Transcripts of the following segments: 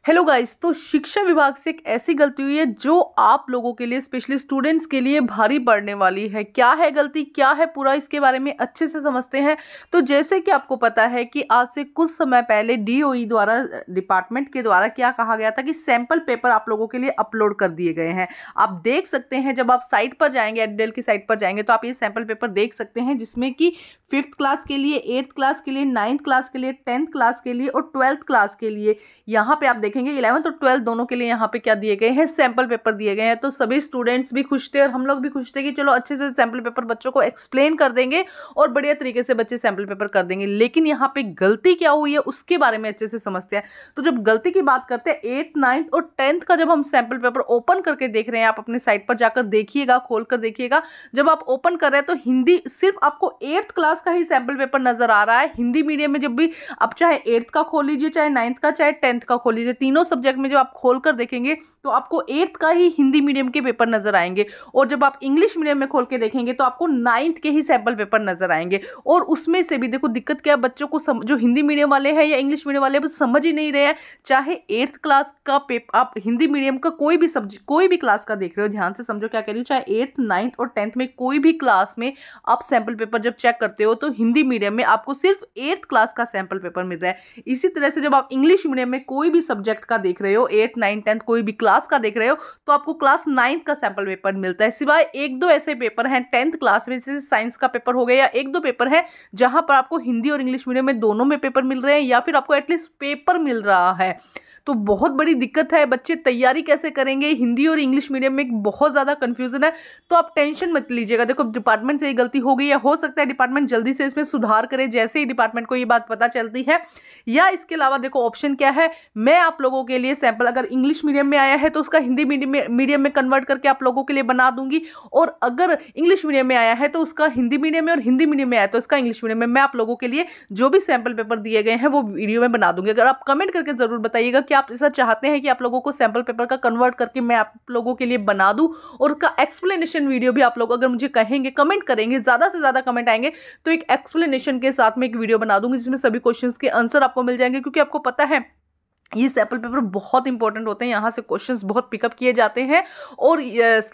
Hello guys, तो शिक्षा विभाग से एक ऐसी गलती हुई है जो आप लोगों के लिए, स्पेशली स्टूडेंट्स के लिए भारी पड़ने वाली है। क्या है गलती, क्या है पूरा, इसके बारे में अच्छे से समझते हैं। तो जैसे कि आपको पता है कि आज से कुछ समय पहले डीओई द्वारा, डिपार्टमेंट के द्वारा क्या कहा गया था कि सैंपल पेपर आप लोगों के लिए अपलोड कर दिए गए हैं। आप देख सकते हैं, जब आप साइट पर जाएंगे, एडडेल की साइट पर जाएंगे, तो आप ये सैंपल पेपर देख सकते हैं जिसमें कि 5th क्लास के लिए, 8th क्लास के लिए, 9th क्लास के लिए, 10th क्लास के लिए और 12th क्लास के लिए, यहाँ पे आप देखेंगे 11th और 12th दोनों के लिए यहाँ पे क्या दिए गए हैं, सैंपल पेपर दिए गए हैं। तो सभी स्टूडेंट्स भी खुश थे और हम लोग भी खुश थे कि चलो अच्छे से सैंपल पेपर बच्चों को एक्सप्लेन कर देंगे और बढ़िया तरीके से बच्चे सैंपल पेपर कर देंगे। लेकिन यहाँ पे गलती क्या हुई है उसके बारे में अच्छे से समझते हैं। तो जब गलती की बात करते हैं, 8th, 9th और 10th का जब हम सैंपल पेपर ओपन करके देख रहे हैं, आप अपने साइट पर जाकर देखिएगा, खोल कर देखिएगा। जब आप ओपन कर रहे हैं तो हिंदी, सिर्फ आपको 8th क्लास का ही सैंपल पेपर नजर आ रहा है। हिंदी मीडियम में जब भी आप चाहे 8th का खोल लीजिए, चाहे 9th का, चाहे 10th का खोल लीजिए, तीनों सब्जेक्ट में जब आप खोल कर देखेंगे तो आपको 8th का ही हिंदी मीडियम के पेपर नजर आएंगे। और जब आप इंग्लिश मीडियम में खोल के देखेंगे तो आपको 9th के ही सैंपल पेपर नजर आएंगे। और उसमें से भी देखो दिक्कत क्या है, बच्चों को जो हिंदी मीडियम वाले हैं या इंग्लिश मीडियम वाले समझ ही नहीं रहे हैं। चाहे 8th क्लास का पेपर, आप हिंदी मीडियम का कोई भी सब्जेक्ट, कोई भी क्लास का देख रहे हो, ध्यान से समझो क्या कह रही हूँ, चाहे 8th, 9th और 10th में कोई भी क्लास में आप सैंपल पेपर जब चेक करते हो तो हिंदी मीडियम में आपको सिर्फ 8th क्लास का सैंपल पेपर मिल रहा है। इसी तरह से जब आप इंग्लिश मीडियम में कोई भी सब्जेक्ट का देख रहे हो, 8th, 9th, 10th कोई भी क्लास का देख रहे हो, तो आपको क्लास 9th का सैंपल पेपर मिलता है। सिवाय एक दो ऐसे पेपर हैं 10th क्लास में, जैसे साइंस का पेपर हो गया, या एक दो पेपर है जहां पर आपको हिंदी और इंग्लिश मीडियम में दोनों में पेपर मिल रहे हैं, या फिर आपको एटलीस्ट पेपर मिल रहा है। तो बहुत बड़ी दिक्कत है, बच्चे तैयारी कैसे करेंगे। हिंदी और इंग्लिश मीडियम में बहुत ज़्यादा कंफ्यूजन है। तो आप टेंशन मत लीजिएगा, देखो डिपार्टमेंट से ये गलती हो गई है, हो सकता है डिपार्टमेंट जल्दी से इसमें सुधार करे जैसे ही डिपार्टमेंट को ये बात पता चलती है। या इसके अलावा देखो ऑप्शन क्या है, मैं आप लोगों के लिए सैंपल, अगर इंग्लिश मीडियम में आया है तो उसका हिंदी मीडियम में कन्वर्ट करके आप लोगों के लिए बना दूंगी, और अगर इंग्लिश मीडियम में आया है तो उसका हिंदी मीडियम में, और हिंदी मीडियम में आया तो उसका इंग्लिश मीडियम में, मैं आप लोगों के लिए जो भी सैंपल पेपर दिए गए हैं वो वीडियो में बना दूंगी। अगर आप कमेंट करके जरूर बताइएगा कि आप ऐसा चाहते हैं कि आप लोगों को सैंपल पेपर का कन्वर्ट करके मैं आप लोगों के लिए बना दूं, और उसका एक्सप्लेनेशन वीडियो भी आप लोग अगर मुझे कहेंगे, कमेंट करेंगे, ज्यादा से ज्यादा कमेंट आएंगे तो एक एक्सप्लेनेशन के साथ में एक वीडियो बना दूंगी जिसमें सभी क्वेश्चंस के आंसर आपको मिल जाएंगे। क्योंकि आपको पता है ये सैंपल पेपर बहुत इंपॉर्टेंट होते हैं, यहाँ से क्वेश्चंस बहुत पिकअप किए जाते हैं। और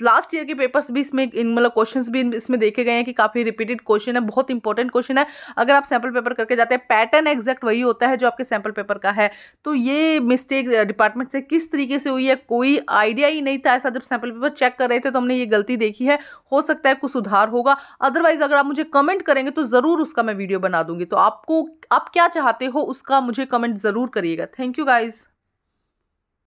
लास्ट ईयर के पेपर्स भी इसमें, मतलब क्वेश्चंस भी इसमें देखे गए हैं कि काफ़ी रिपीटेड क्वेश्चन है, बहुत इंपॉर्टेंट क्वेश्चन है। अगर आप सैंपल पेपर करके जाते हैं, पैटर्न एग्जैक्ट वही होता है जो आपके सैंपल पेपर का है। तो ये मिस्टेक डिपार्टमेंट से किस तरीके से हुई है, कोई आइडिया ही नहीं था। ऐसा जब सैंपल पेपर चेक कर रहे थे तो हमने ये गलती देखी है, हो सकता है कुछ सुधार होगा। अदरवाइज अगर आप मुझे कमेंट करेंगे तो ज़रूर उसका मैं वीडियो बना दूंगी। तो आप क्या चाहते हो उसका मुझे कमेंट ज़रूर करिएगा। Thank you guys.